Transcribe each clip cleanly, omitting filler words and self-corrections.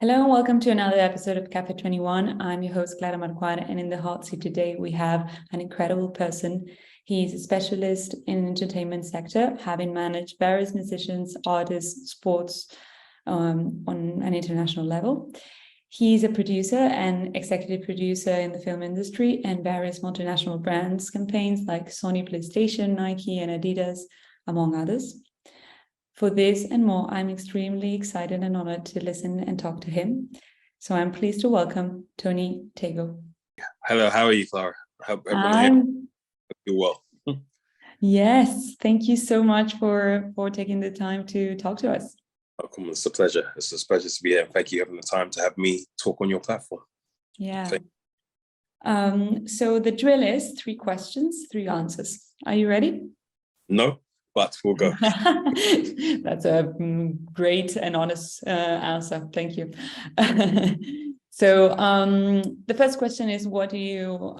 Hello and welcome to another episode of Café 21. I'm your host, Clara Marquardt, and in the hot seat today we have an incredible person. He's a specialist in the entertainment sector, having managed various musicians, artists, sports on an international level. He's a producer and executive producer in the film industry and various multinational brands campaigns like Sony PlayStation, Nike, and Adidas, among others. For this and more, I'm extremely excited and honored to listen and talk to him. So I'm pleased to welcome Tony Tagoe. Hello, how are you, Clara? Hope everyone you're well. Yes, thank you so much for taking the time to talk to us. Welcome, it's a pleasure. It's a pleasure to be here. Thank you for having the time to have me talk on your platform. Yeah. So the drill is 3 questions, 3 answers. Are you ready? No, but we'll go. That's a great and honest answer. Thank you. So the first question is, what do you,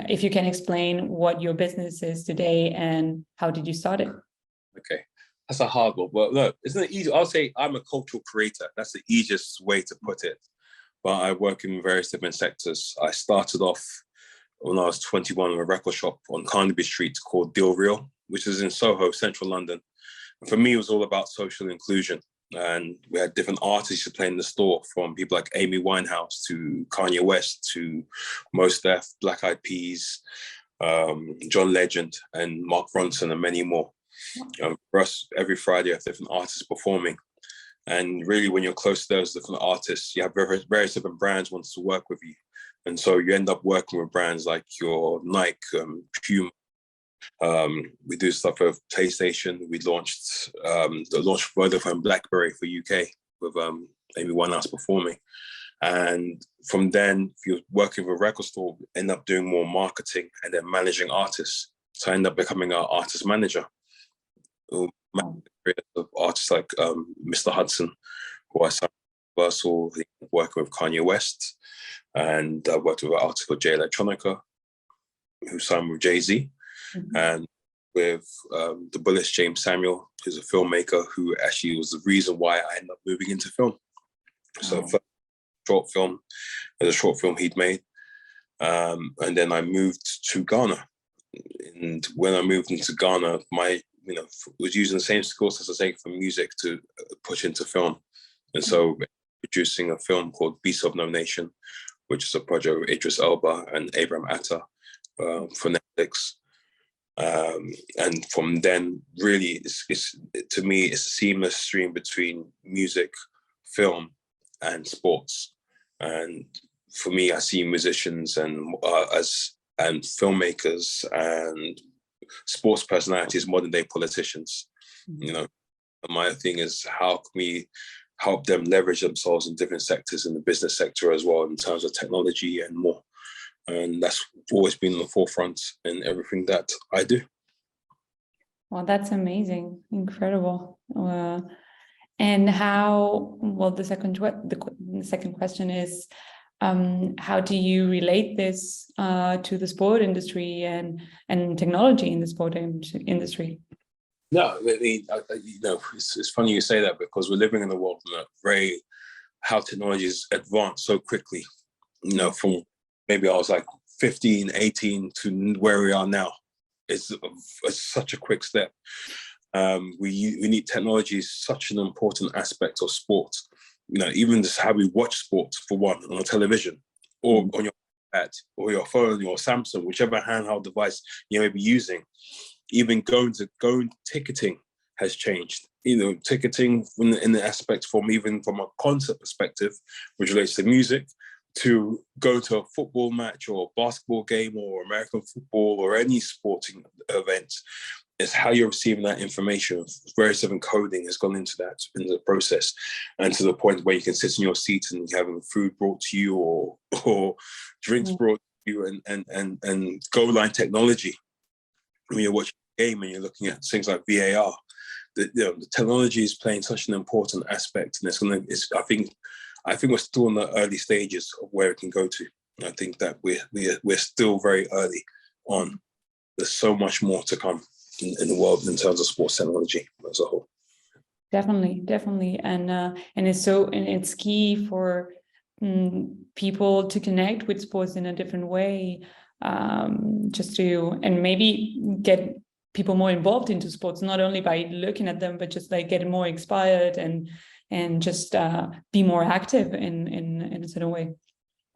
if you can explain what your business is today and how did you start it? Okay, that's a hard one. Well, look, isn't it easy? I'll say I'm a cultural creator. That's the easiest way to put it. But I work in various different sectors. I started off when I was 21 in a record shop on Carnaby Street called Deal Real, which is in Soho, central London. And for me, it was all about social inclusion. And we had different artists who played in the store, from people like Amy Winehouse to Kanye West to Mos Def, Black Eyed Peas, John Legend and Mark Ronson and many more. For us, every Friday, I have different artists performing. And really, when you're close to those different artists, you have various different brands wants to work with you. And so you end up working with brands like your Nike, Puma. We do stuff with PlayStation. We launched the launch Vodafone BlackBerry for UK with Amy Winehouse performing. And from then, if you're working with a record store, end up doing more marketing and then managing artists. So I end up becoming an artist manager. Artists like Mr. Hudson, who I signed with Universal, working with Kanye West, and I worked with an artist called Jay Electronica, who signed with Jay-Z, and with the Bullets, James Samuel, who's a filmmaker who actually was the reason why I ended up moving into film. So first short film, there's a short film he'd made, and then I moved to Ghana. And when I moved into Ghana, was using the same skill sets I take from music to push into film. And so producing a film called Beast of No Nation, which is a project with Idris Elba and Abraham Atta for Netflix. And from then, really, to me, it's a seamless stream between music, film, and sports. And for me, I see musicians and filmmakers and sports personalities, modern day politicians. You know, my thing is, how can we help them leverage themselves in different sectors in the business sector as well, in terms of technology and more. And that's always been on the forefront in everything that I do. Well, that's amazing, incredible. And how? Well, the second question is, how do you relate this to the sport industry and technology in the sport industry? No, it's funny you say that, because we're living in a world that how technology has advanced so quickly. From maybe I was like 15, 18 to where we are now. It's such a quick step. We need technology is such an important aspect of sport. Even just how we watch sports, for one, on a television or on your iPad or your phone, your Samsung, whichever handheld device you may be using. Even going ticketing has changed. Ticketing in the aspect from a concert perspective, which relates to music, to go to a football match or a basketball game or American football or any sporting event, is how you're receiving that information. Various different coding has gone into that, in the process, and to the point where you can sit in your seat and you're having food brought to you or drinks brought to you, and goal line technology. When you're watching a game and you're looking at things like VAR, the technology is playing such an important aspect, and I think we're still in the early stages of where it can go to. I think that we're still very early on. There's so much more to come in the world in terms of sports technology as a whole. Definitely, and it's key for people to connect with sports in a different way, and maybe get people more involved into sports, not only by looking at them, but just like getting more inspired and just be more active in a certain way.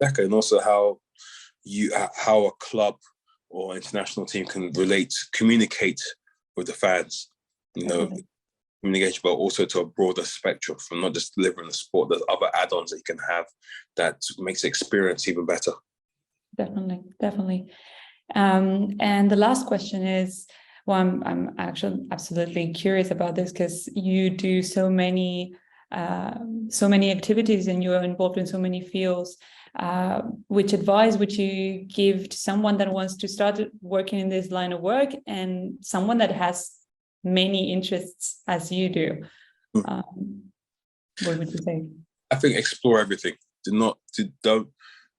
Exactly, and also how a club or international team can communicate with the fans, communication, but also to a broader spectrum, from not just delivering the sport. There's other add-ons that you can have that makes the experience even better. Definitely. And the last question is, well, I'm actually absolutely curious about this, because you do so many activities and you're involved in so many fields. Which advice would you give to someone that wants to start working in this line of work, and someone that has many interests as you do? What would you say? I think explore everything.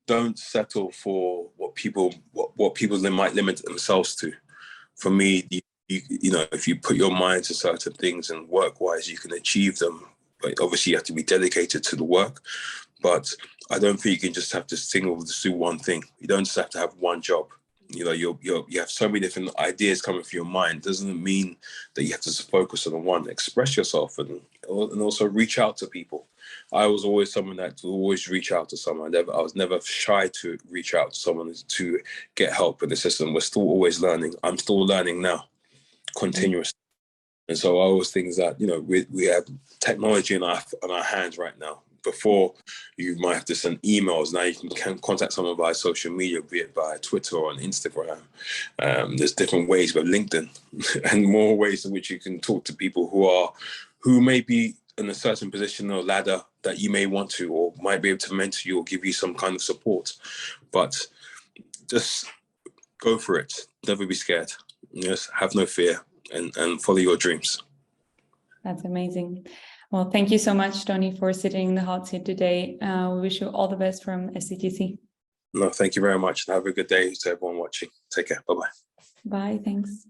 Don't settle for what people might limit themselves to. For me, if you put your mind to certain things and work-wise, you can achieve them. But obviously, you have to be dedicated to the work. But I don't think you can just have to do one thing. You don't just have to have one job. You have so many different ideas coming through your mind. It doesn't mean that you have to focus on one. Express yourself and also reach out to people. I was always someone that would always reach out to someone. I was never shy to reach out to someone to get help in the system. We're still always learning. I'm still learning now, continuously. And so I always think that, we have technology in our hands right now. Before, you might have to send emails. Now you can contact someone via social media, be it via Twitter or on Instagram. There's different ways with LinkedIn and more ways in which you can talk to people who may be in a certain position or ladder that you may want to, or might be able to mentor you or give you some kind of support. But just go for it. Never be scared. Just have no fear and follow your dreams. That's amazing. Well, thank you so much, Tony, for sitting in the hot seat today. We wish you all the best from STGC. No, thank you very much. And have a good day to everyone watching. Take care. Bye-bye. Bye. Thanks.